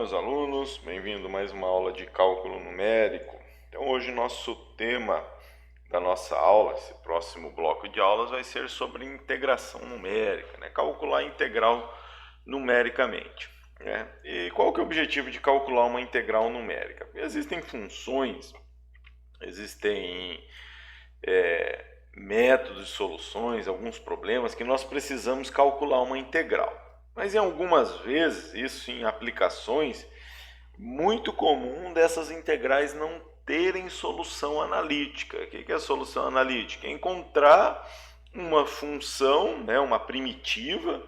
meus alunos, bem-vindo a mais uma aula de cálculo numérico. Então, hoje nosso tema da nossa aula, esse próximo bloco de aulas, vai ser sobre integração numérica, né? Calcular a integral numericamente, né? E qual que é o objetivo de calcular uma integral numérica? Existem funções, existem métodos de soluções, alguns problemas que nós precisamos calcular uma integral. Mas em algumas vezes, isso em aplicações, muito comum dessas integrais não terem solução analítica. O que é a solução analítica? É encontrar uma função, né, uma primitiva,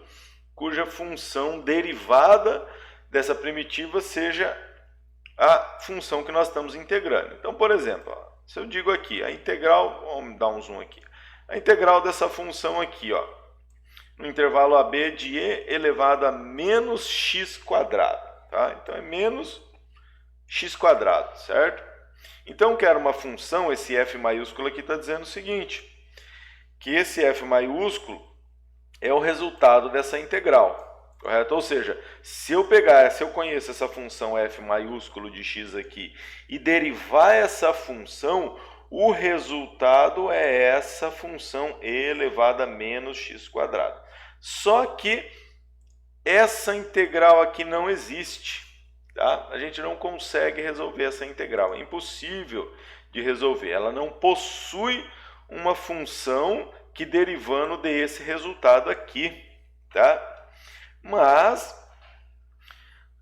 cuja função derivada dessa primitiva seja a função que nós estamos integrando. Então, por exemplo, ó, se eu digo aqui, a integral, vamos dar um zoom aqui, a integral dessa função aqui, ó, no intervalo AB de e elevado a menos x quadrado, tá? Então é menos x quadrado, certo? Então quero uma função, esse f maiúsculo aqui está dizendo o seguinte, que esse f maiúsculo é o resultado dessa integral, correto? Ou seja, se eu conheço essa função f maiúsculo de x aqui e derivar essa função, o resultado é essa função e elevado a menos x quadrado. Só que essa integral aqui não existe, tá? A gente não consegue resolver essa integral, é impossível de resolver. Ela não possui uma função que derivando desse resultado aqui, tá? Mas,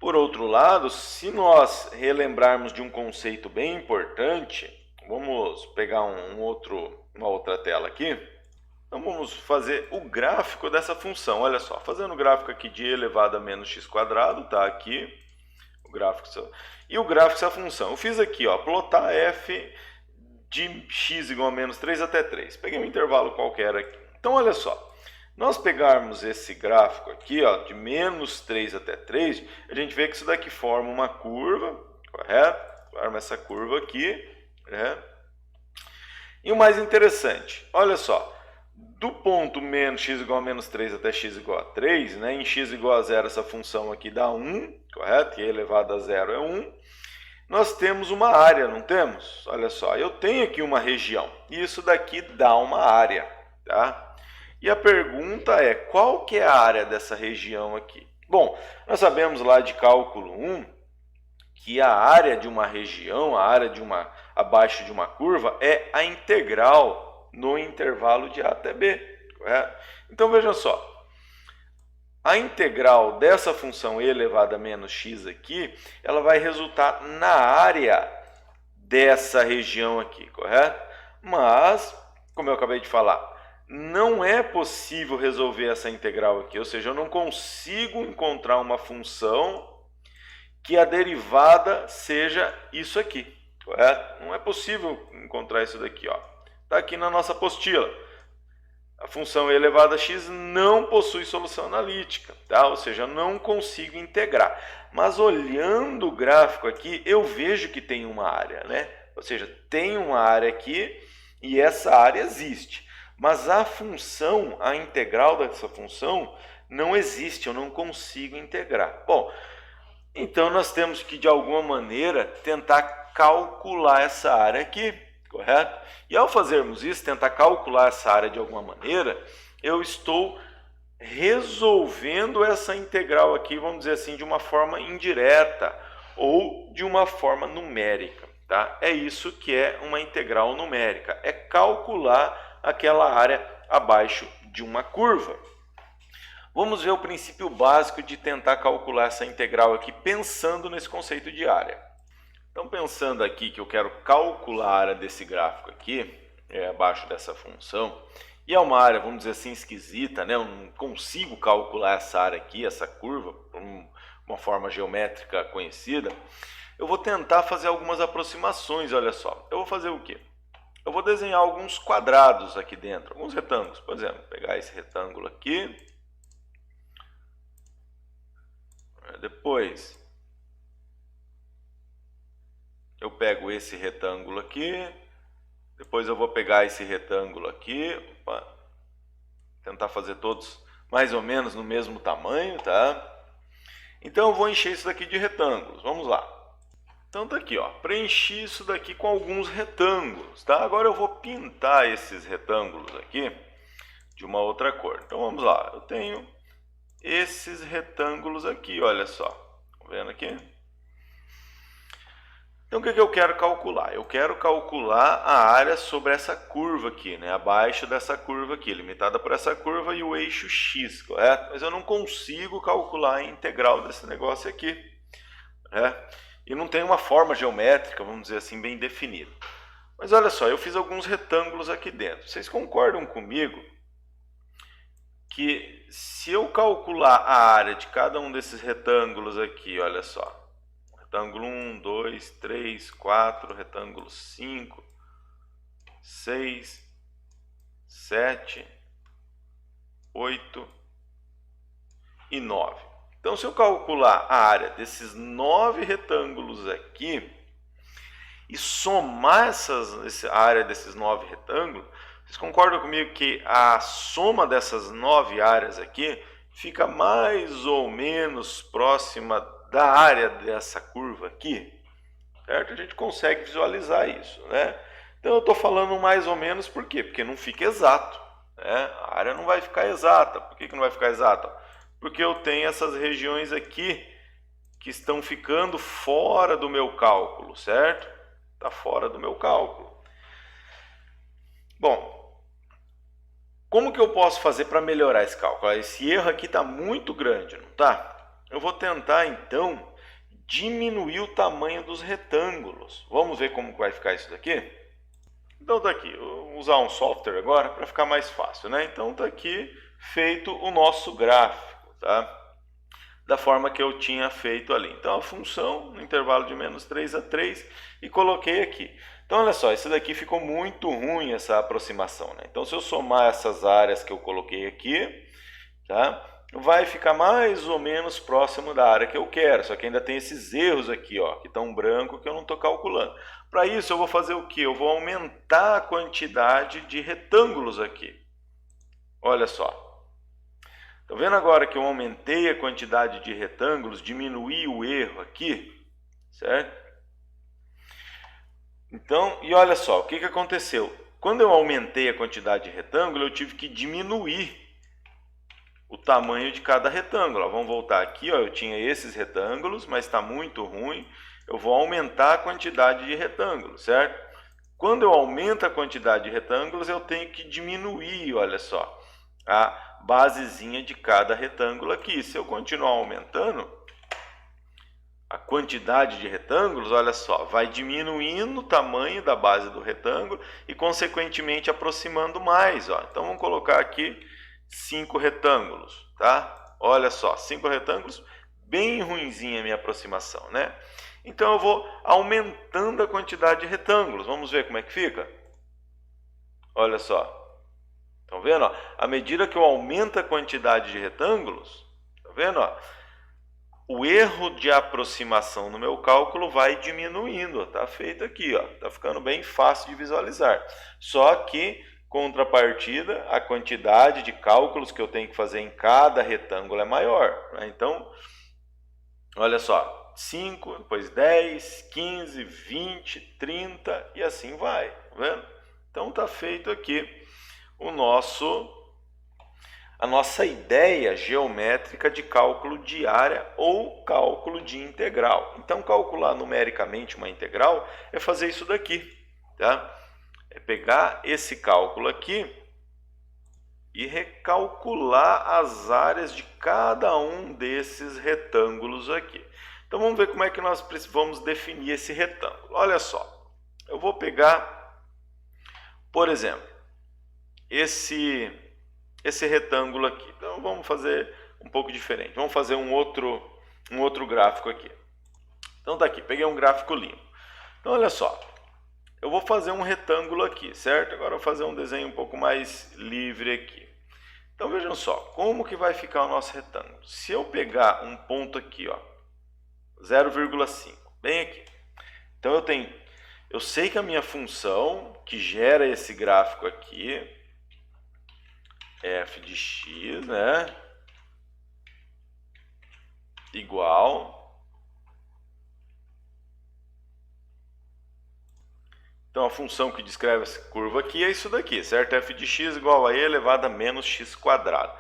por outro lado, se nós relembrarmos de um conceito bem importante, vamos pegar uma outra tela aqui. Então vamos fazer o gráfico dessa função. Olha só, fazendo o gráfico aqui de e elevado a menos x quadrado, tá aqui o gráfico. E o gráfico dessa função. Eu fiz aqui, ó, plotar f de x igual a menos 3 até 3. Peguei um intervalo qualquer aqui. Então olha só, nós pegarmos esse gráfico aqui, ó, de menos 3 até 3, a gente vê que isso daqui forma uma curva, correto? Forma essa curva aqui, né? E o mais interessante, olha só, do ponto menos x igual a menos 3 até x igual a 3, né, em x igual a 0 essa função aqui dá 1, correto? E elevado a 0 é 1. Nós temos uma área, não temos? Olha só, eu tenho aqui uma região, e isso daqui dá uma área, tá? E a pergunta é, qual que é a área dessa região aqui? Bom, nós sabemos lá de cálculo 1 que a área de uma região, a área abaixo de uma curva, é a integral no intervalo de A até B, correto? Então, veja só, a integral dessa função e elevado a menos x aqui, ela vai resultar na área dessa região aqui, correto? Mas, como eu acabei de falar, não é possível resolver essa integral aqui, ou seja, eu não consigo encontrar uma função que a derivada seja isso aqui, correto? Não é possível encontrar isso daqui, ó. Está aqui na nossa apostila. A função e elevado a x não possui solução analítica, tá? Ou seja, eu não consigo integrar. Mas olhando o gráfico aqui, eu vejo que tem uma área, né? Ou seja, tem uma área aqui e essa área existe. Mas a função, a integral dessa função, não existe, eu não consigo integrar. Bom, então nós temos que, de alguma maneira, tentar calcular essa área aqui, correto? E ao fazermos isso, tentar calcular essa área de alguma maneira, eu estou resolvendo essa integral aqui, vamos dizer assim, de uma forma indireta ou de uma forma numérica, tá? É isso que é uma integral numérica, é calcular aquela área abaixo de uma curva. Vamos ver o princípio básico de tentar calcular essa integral aqui, pensando nesse conceito de área. Então, pensando aqui que eu quero calcular a área desse gráfico aqui, abaixo dessa função, e é uma área, vamos dizer assim, esquisita, né? Eu não consigo calcular essa área aqui, essa curva, por uma forma geométrica conhecida, eu vou tentar fazer algumas aproximações, olha só. Eu vou fazer o quê? Eu vou desenhar alguns quadrados aqui dentro, alguns retângulos. Por exemplo, pegar esse retângulo aqui, depois eu pego esse retângulo aqui, depois eu vou pegar esse retângulo aqui, tentar fazer todos mais ou menos no mesmo tamanho, tá? Então eu vou encher isso daqui de retângulos. Vamos lá. Então tá aqui, ó, preenchi isso daqui com alguns retângulos, tá? Agora eu vou pintar esses retângulos aqui de uma outra cor. Então vamos lá, eu tenho esses retângulos aqui, olha só. Tá vendo aqui? Então o que eu quero calcular? Eu quero calcular a área sobre essa curva aqui, né? Abaixo dessa curva aqui, limitada por essa curva e o eixo x, correto? Mas eu não consigo calcular a integral desse negócio aqui, né? E não tem uma forma geométrica, vamos dizer assim, bem definida. Mas olha só, eu fiz alguns retângulos aqui dentro. Vocês concordam comigo que se eu calcular a área de cada um desses retângulos aqui, olha só, retângulo 1, 2, 3, 4, retângulo 5, 6, 7, 8 e 9. Então, se eu calcular a área desses 9 retângulos aqui e somar a área desses 9 retângulos, vocês concordam comigo que a soma dessas 9 áreas aqui fica mais ou menos próxima da área dessa curva aqui? Certo? A gente consegue visualizar isso, né? Então, eu estou falando mais ou menos por quê? Porque não fica exato, né? A área não vai ficar exata. Por que não vai ficar exata? Porque eu tenho essas regiões aqui que estão ficando fora do meu cálculo, certo? Está fora do meu cálculo. Bom, como que eu posso fazer para melhorar esse cálculo? Esse erro aqui está muito grande, não está? Eu vou tentar, então, diminuir o tamanho dos retângulos. Vamos ver como vai ficar isso daqui? Então está aqui, eu vou usar um software agora para ficar mais fácil, né? Então está aqui feito o nosso gráfico. Tá? Da forma que eu tinha feito ali. Então a função no intervalo de menos 3 a 3 e coloquei aqui. Então olha só, isso daqui ficou muito ruim essa aproximação, né? Então se eu somar essas áreas que eu coloquei aqui, tá? Vai ficar mais ou menos próximo da área que eu quero, só que ainda tem esses erros aqui, ó, que estão branco que eu não estou calculando. Para isso eu vou fazer o que? Eu vou aumentar a quantidade de retângulos aqui. Olha só. Estão vendo agora que eu aumentei a quantidade de retângulos, diminuí o erro aqui, certo? Então, e olha só, o que aconteceu? Quando eu aumentei a quantidade de retângulo, eu tive que diminuir o tamanho de cada retângulo. Vamos voltar aqui, ó, eu tinha esses retângulos, mas está muito ruim. Eu vou aumentar a quantidade de retângulos, certo? Quando eu aumento a quantidade de retângulos, eu tenho que diminuir, olha só, a basezinha de cada retângulo aqui. Se eu continuar aumentando a quantidade de retângulos, olha só, vai diminuindo o tamanho da base do retângulo e, consequentemente, aproximando mais. Ó. Então, vamos colocar aqui 5 retângulos, tá? Olha só, 5 retângulos, bem ruinzinha a minha aproximação, né? Então, eu vou aumentando a quantidade de retângulos. Vamos ver como é que fica? Olha só. Estão vendo? Ó? À medida que eu aumento a quantidade de retângulos, tá vendo? Ó? O erro de aproximação no meu cálculo vai diminuindo. Está feito aqui, ó. Está ficando bem fácil de visualizar. Só que, contrapartida, a quantidade de cálculos que eu tenho que fazer em cada retângulo é maior. Né? Então, olha só, 5, depois 10, 15, 20, 30 e assim vai. Tá vendo? Então, está feito aqui a nossa ideia geométrica de cálculo de área ou cálculo de integral. Então, calcular numericamente uma integral é fazer isso daqui, tá? É pegar esse cálculo aqui e recalcular as áreas de cada um desses retângulos aqui. Então, vamos ver como é que nós vamos definir esse retângulo. Olha só, eu vou pegar, por exemplo, esse retângulo aqui. Então vamos fazer um pouco diferente. Vamos fazer um outro gráfico aqui. Então tá aqui, peguei um gráfico limpo. Então olha só, eu vou fazer um retângulo aqui, certo? Agora eu vou fazer um desenho um pouco mais livre aqui. Então vejam só, como que vai ficar o nosso retângulo? Se eu pegar um ponto aqui, ó, 0,5, bem aqui. Então eu sei que a minha função que gera esse gráfico aqui, f de x, né? igual... Então, a função que descreve essa curva aqui é isso daqui, certo? f de x igual a e elevado a menos x quadrado.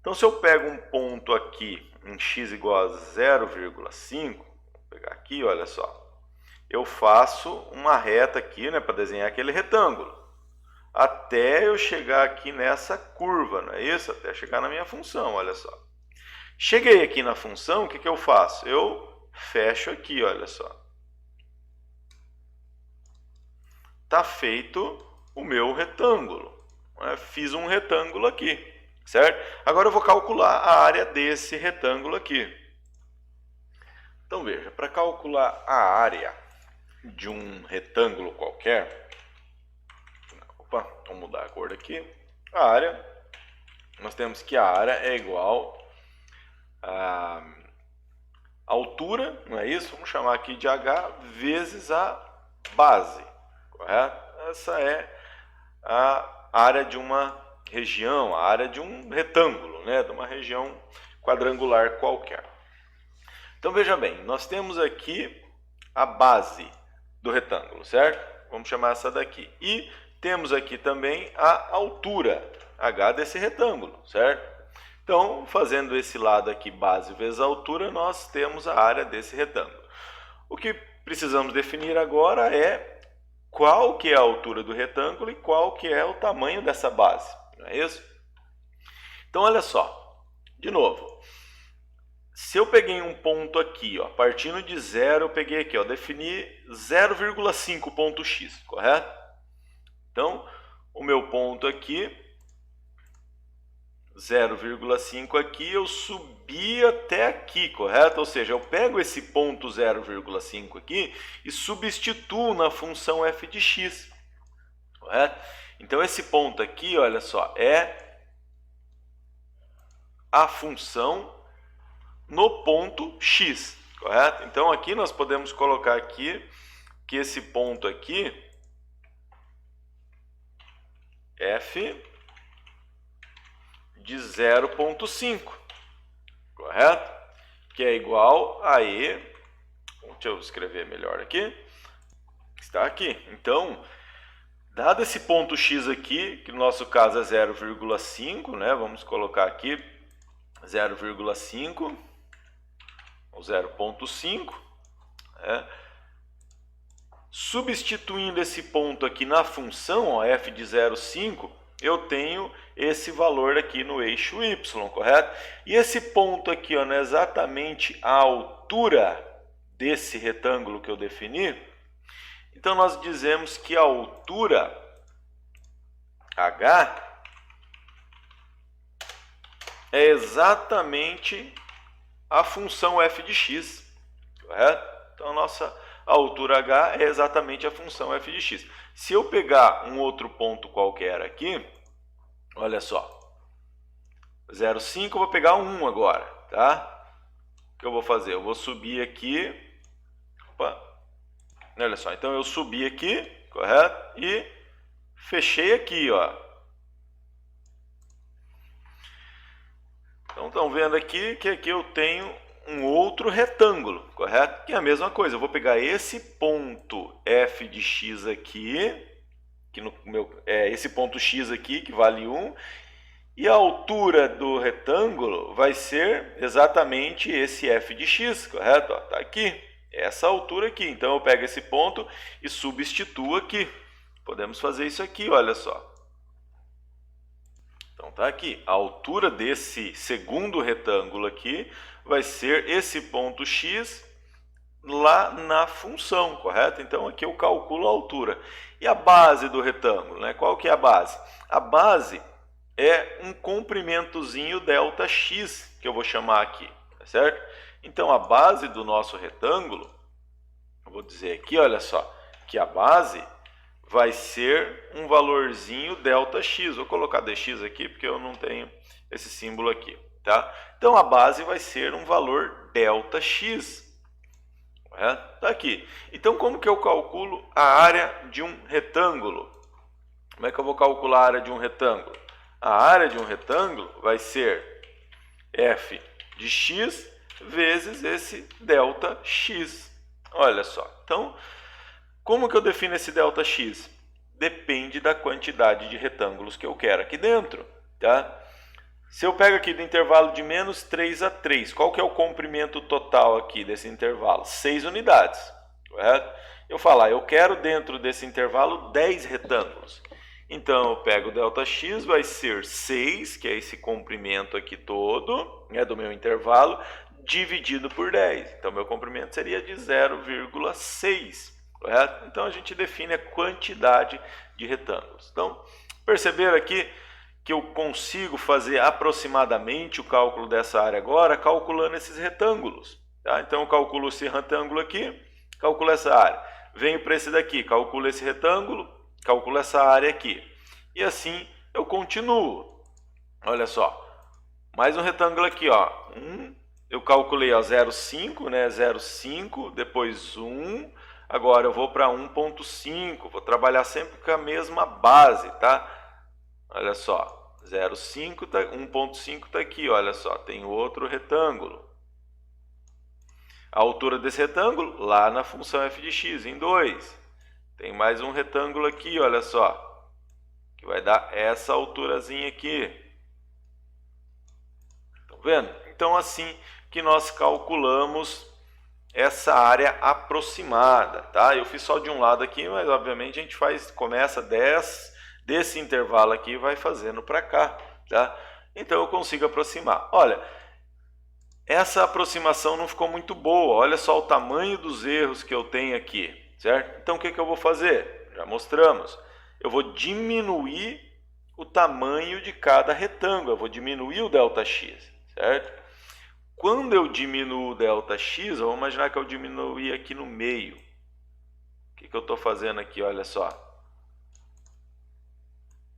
Então, se eu pego um ponto aqui em x igual a 0,5, vou pegar aqui, olha só. Eu faço uma reta aqui, né, para desenhar aquele retângulo. Até eu chegar aqui nessa curva, não é isso? Até chegar na minha função, olha só. Cheguei aqui na função, o que eu faço? Eu fecho aqui, olha só. Está feito o meu retângulo. Né? Fiz um retângulo aqui, certo? Agora eu vou calcular a área desse retângulo aqui. Então veja, para calcular a área de um retângulo qualquer, opa, vamos mudar a cor daqui. A área, nós temos que a área é igual a altura, não é isso? Vamos chamar aqui de h vezes a base. Correto? Essa é a área de uma região, a área de um retângulo, né? De uma região quadrangular qualquer. Então veja bem, nós temos aqui a base do retângulo, certo? Vamos chamar essa daqui. E temos aqui também a altura, h desse retângulo, certo? Então, fazendo esse lado aqui, base vezes altura, nós temos a área desse retângulo. O que precisamos definir agora é qual que é a altura do retângulo e qual que é o tamanho dessa base, não é isso? Então, olha só, de novo, se eu peguei um ponto aqui, ó, partindo de zero, eu peguei aqui, ó, defini 0,5 ponto x, correto? Então, o meu ponto aqui, 0,5 aqui, eu subi até aqui, correto? Ou seja, eu pego esse ponto 0,5 aqui e substituo na função f de x, correto? Então, esse ponto aqui, olha só, é a função no ponto x, correto? Então, aqui nós podemos colocar aqui que esse ponto aqui, f de 0,5, correto? Que é igual a e, deixa eu escrever melhor aqui, está aqui. Então, dado esse ponto x aqui, que no nosso caso é 0,5, né? Vamos colocar aqui 0,5 ou 0,5, né? Substituindo esse ponto aqui na função, ó, f de 0,5, eu tenho esse valor aqui no eixo y, correto? E esse ponto aqui, ó, não é exatamente a altura desse retângulo que eu defini. Então, nós dizemos que a altura h é exatamente a função f de x, correto? Então, a nossa altura h é exatamente a função f de x. Se eu pegar um outro ponto qualquer aqui, olha só, 0,5, eu vou pegar 1 agora, tá? O que eu vou fazer? Eu vou subir aqui, opa, olha só, então eu subi aqui, correto? E fechei aqui, ó. Então, estão vendo aqui que aqui eu tenho um outro retângulo, correto? Que é a mesma coisa, eu vou pegar esse ponto f de x aqui, que no meu, esse ponto x aqui, que vale 1, e a altura do retângulo vai ser exatamente esse f de x, correto? Está aqui, essa altura aqui. Então, eu pego esse ponto e substituo aqui. Podemos fazer isso aqui, olha só. Então, está aqui. A altura desse segundo retângulo aqui vai ser esse ponto x lá na função, correto? Então, aqui eu calculo a altura. E a base do retângulo, né? Qual que é a base? A base é um comprimentozinho ΔX, que eu vou chamar aqui, tá certo? Então, a base do nosso retângulo, eu vou dizer aqui, olha só, que a base vai ser um valorzinho ΔX. Vou colocar dx aqui, porque eu não tenho esse símbolo aqui, tá? Então, a base vai ser um valor ΔX. Tá aqui. Então, como que eu calculo a área de um retângulo? Como é que eu vou calcular a área de um retângulo? A área de um retângulo vai ser f de x vezes esse ΔX. Olha só. Então, como que eu defino esse ΔX? Depende da quantidade de retângulos que eu quero aqui dentro, tá? Se eu pego aqui do intervalo de menos 3 a 3, qual que é o comprimento total aqui desse intervalo? 6 unidades, correto? Eu falo, eu quero dentro desse intervalo 10 retângulos. Então, eu pego o ΔX, vai ser 6, que é esse comprimento aqui todo, né, do meu intervalo, dividido por 10. Então, meu comprimento seria de 0,6, correto? Então, a gente define a quantidade de retângulos. Então, perceberam aqui que eu consigo fazer aproximadamente o cálculo dessa área agora, calculando esses retângulos. Tá? Então, eu calculo esse retângulo aqui, calculo essa área. Venho para esse daqui, calculo esse retângulo, calculo essa área aqui. E assim eu continuo. Olha só, mais um retângulo aqui, ó. Eu calculei 0,5, né? 0,5, depois 1. Agora eu vou para 1,5. Vou trabalhar sempre com a mesma base, tá? Olha só, 0,5, 1,5 está aqui, olha só, tem outro retângulo. A altura desse retângulo, lá na função f de x, em 2. Tem mais um retângulo aqui, olha só, que vai dar essa alturazinha aqui. Estão vendo? Então, assim que nós calculamos essa área aproximada, tá? Eu fiz só de um lado aqui, mas obviamente a gente começa desse intervalo aqui e vai fazendo para cá, tá? Então eu consigo aproximar. Olha, essa aproximação não ficou muito boa. Olha só o tamanho dos erros que eu tenho aqui, certo? Então o que eu vou fazer? Já mostramos. Eu vou diminuir o tamanho de cada retângulo. Eu vou diminuir o ΔX, certo? Quando eu diminuo o ΔX, vamos imaginar que eu diminuí aqui no meio. O que eu estou fazendo aqui? Olha só.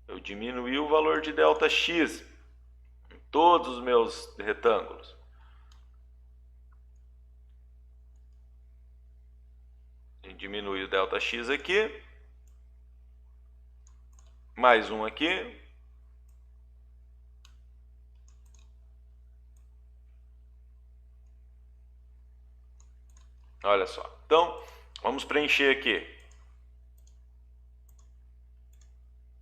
Eu diminuí o valor de ΔX em todos os meus retângulos. A gente diminui o ΔX aqui. Mais um aqui. Olha só. Então, vamos preencher aqui.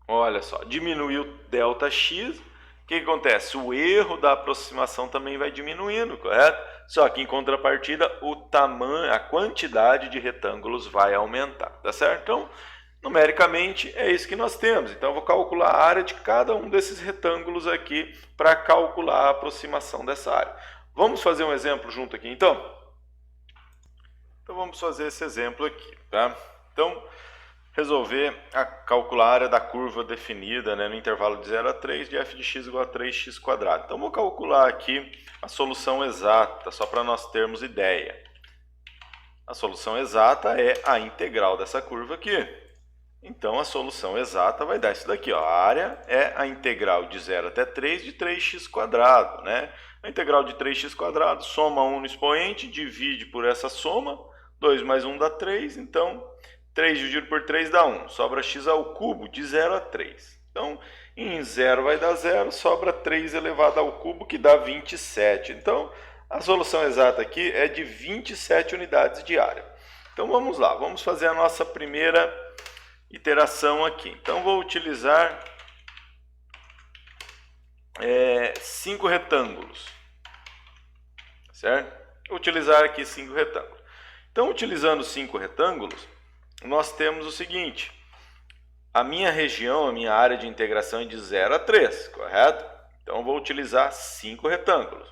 Olha só, diminuiu ΔX. O que acontece? O erro da aproximação também vai diminuindo, correto? Só que em contrapartida, o tamanho, a quantidade de retângulos vai aumentar, tá certo? Então, numericamente, é isso que nós temos. Então, eu vou calcular a área de cada um desses retângulos aqui para calcular a aproximação dessa área. Vamos fazer um exemplo junto aqui, então? Então, vamos fazer esse exemplo aqui, tá? Então, resolver calcular a área da curva definida, né, no intervalo de 0 a 3 de f de x igual a 3x². Então, vou calcular aqui a solução exata, só para nós termos ideia. A solução exata é a integral dessa curva aqui. Então, a solução exata vai dar isso daqui, ó. A área é a integral de 0 até 3 de 3x², né? A integral de 3x², soma 1 no expoente, divide por essa soma, 2 mais 1 dá 3, então 3 dividido por 3 dá 1, sobra x ao cubo de 0 a 3. Então, em 0 vai dar 0, sobra 3 elevado ao cubo, que dá 27. Então, a solução exata aqui é de 27 unidades de área. Então, vamos lá, vamos fazer a nossa primeira iteração aqui. Então, vou utilizar 5 retângulos, certo? Vou utilizar aqui 5 retângulos. Então, utilizando 5 retângulos, nós temos o seguinte: a minha região, a minha área de integração é de 0 a 3, correto? Então, eu vou utilizar 5 retângulos.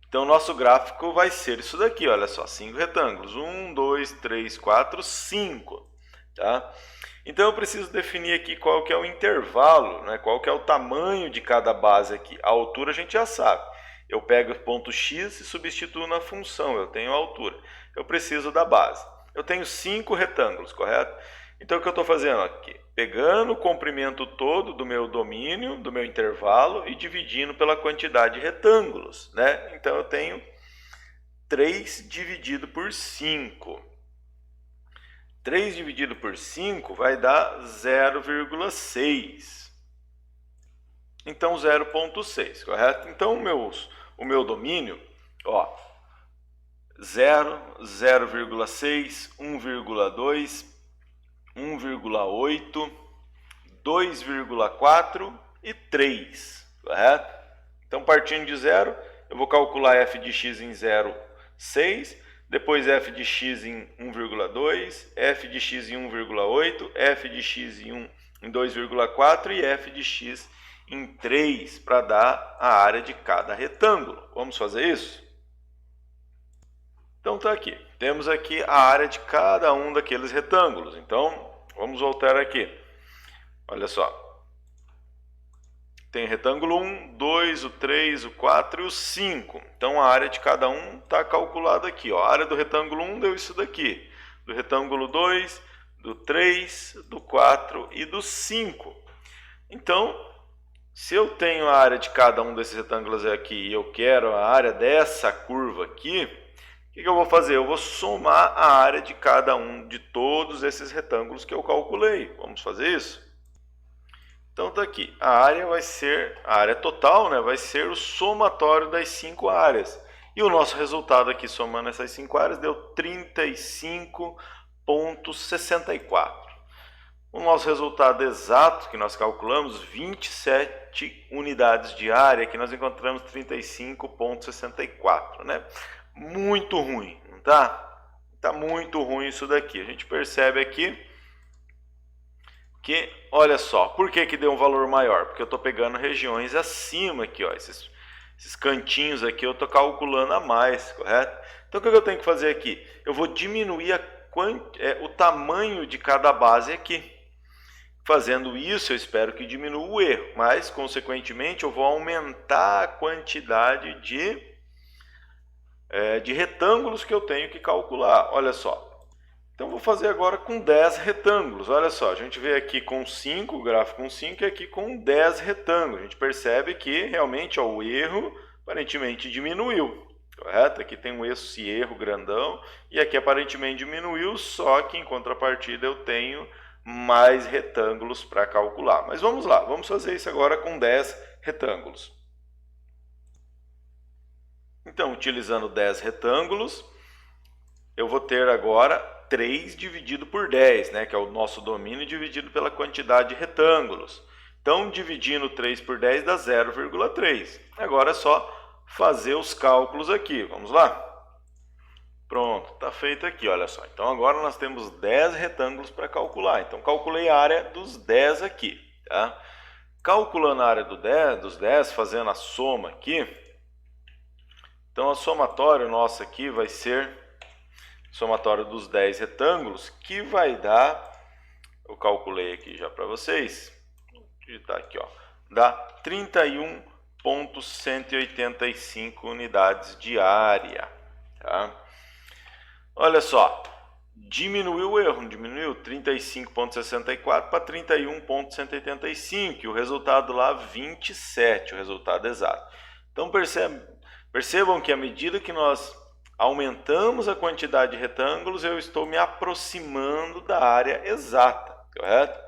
Então, nosso gráfico vai ser isso daqui, olha só, 5 retângulos. 1, 2, 3, 4, 5. Tá? Então, eu preciso definir aqui qual que é o intervalo, né? Qual que é o tamanho de cada base aqui. A altura a gente já sabe. Eu pego o ponto x e substituo na função, eu tenho a altura. Eu preciso da base. Eu tenho 5 retângulos, correto? Então, o que eu estou fazendo aqui? Pegando o comprimento todo do meu domínio, do meu intervalo, e dividindo pela quantidade de retângulos, né? Então, eu tenho 3 dividido por 5. 3 dividido por 5 vai dar 0,6. Então, 0,6, correto? Então, o meu domínio Ó, 0, 0,6, 1,2, 1,8, 2,4 e 3, correto? Então, partindo de 0, eu vou calcular f de x em 0,6, depois f de x em 1,2, f de x em 1,8, f de x em 2,4 e f de x em 3, para dar a área de cada retângulo. Vamos fazer isso? Então tá aqui, temos aqui a área de cada um daqueles retângulos. Então, vamos voltar aqui. Olha só. Tem retângulo 1, 2, o 3, o 4 e o 5. Então a área de cada um está calculada aqui. Ó. A área do retângulo 1 deu isso daqui. Do retângulo 2, do 3, do 4 e do 5. Então, se eu tenho a área de cada um desses retângulos aqui e eu quero a área dessa curva aqui, o que eu vou fazer? Eu vou somar a área de cada um de todos esses retângulos que eu calculei. Vamos fazer isso? Então tá aqui, a área total, né, vai ser o somatório das 5 áreas. E o nosso resultado aqui, somando essas 5 áreas, deu 35,64. O nosso resultado exato, que nós calculamos, 27 unidades de área, que nós encontramos 35,64, né? Muito ruim, não tá? Tá muito ruim isso daqui. A gente percebe aqui que, olha só, por que deu um valor maior? Porque eu estou pegando regiões acima aqui, ó, esses cantinhos aqui eu estou calculando a mais, correto? Então o que eu tenho que fazer aqui? Eu vou diminuir o tamanho de cada base aqui. Fazendo isso, eu espero que diminua o erro, mas, consequentemente, eu vou aumentar a quantidade de retângulos que eu tenho que calcular. Olha só. Então, vou fazer agora com 10 retângulos. Olha só, a gente vê aqui com 5, o gráfico com 5, e aqui com 10 retângulos. A gente percebe que, realmente, ó, o erro aparentemente diminuiu, correto? Aqui tem esse erro grandão, e aqui aparentemente diminuiu, só que, em contrapartida, eu tenho mais retângulos para calcular. Mas vamos lá, vamos fazer isso agora com 10 retângulos. Então, utilizando 10 retângulos, eu vou ter agora 3 dividido por 10, né, que é o nosso domínio dividido pela quantidade de retângulos. Então, dividindo 3 por 10 dá 0,3. Agora é só fazer os cálculos aqui. Vamos lá? Pronto, está feito aqui, olha só. Então, agora nós temos 10 retângulos para calcular. Então, calculei a área dos 10 aqui. Tá? Calculando a área dos 10, fazendo a soma aqui. Então, a somatório nosso aqui vai ser somatório dos 10 retângulos, que vai dar, eu calculei aqui já para vocês, vou digitar aqui, ó, dá 31,185 unidades de área. Tá? Olha só, diminuiu o erro, não diminuiu? 35,64 para 31,185, e o resultado lá 27, o resultado exato. Então percebam que à medida que nós aumentamos a quantidade de retângulos, eu estou me aproximando da área exata, correto?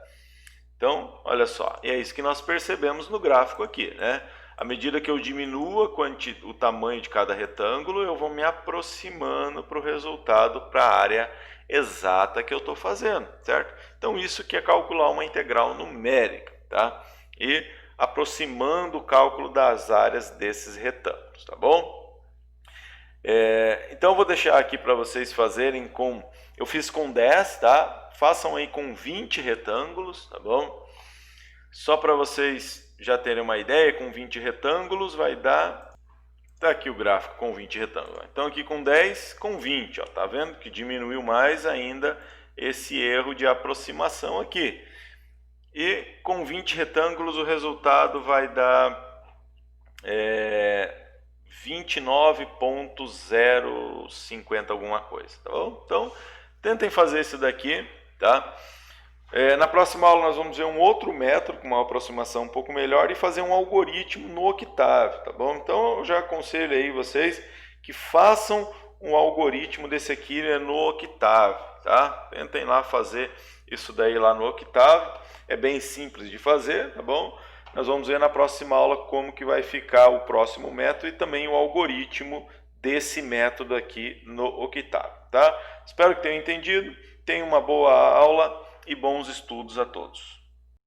Então, olha só, e é isso que nós percebemos no gráfico aqui, né? À medida que eu diminuo o tamanho de cada retângulo, eu vou me aproximando para o resultado, para a área exata que eu estou fazendo, certo? Então, isso que é calcular uma integral numérica, tá? E aproximando o cálculo das áreas desses retângulos, tá bom? Então eu vou deixar aqui para vocês fazerem eu fiz com 10, tá? Façam aí com 20 retângulos, tá bom? Só para vocês já terem uma ideia, com 20 retângulos vai dar, tá aqui o gráfico com 20 retângulos. Então aqui com 10, com 20, ó, tá vendo que diminuiu mais ainda esse erro de aproximação aqui. E com 20 retângulos o resultado vai dar 29,050 alguma coisa, tá bom? Então, tentem fazer isso daqui, tá? Na próxima aula nós vamos ver um outro método com uma aproximação um pouco melhor e fazer um algoritmo no Octave, tá bom? Então, eu já aconselho aí vocês que façam um algoritmo desse aqui no Octave, tá? Tentem lá fazer isso daí lá no Octave, é bem simples de fazer, tá bom? Nós vamos ver na próxima aula como que vai ficar o próximo método e também o algoritmo desse método aqui no octavo, tá? Espero que tenham entendido. Tenham uma boa aula e bons estudos a todos.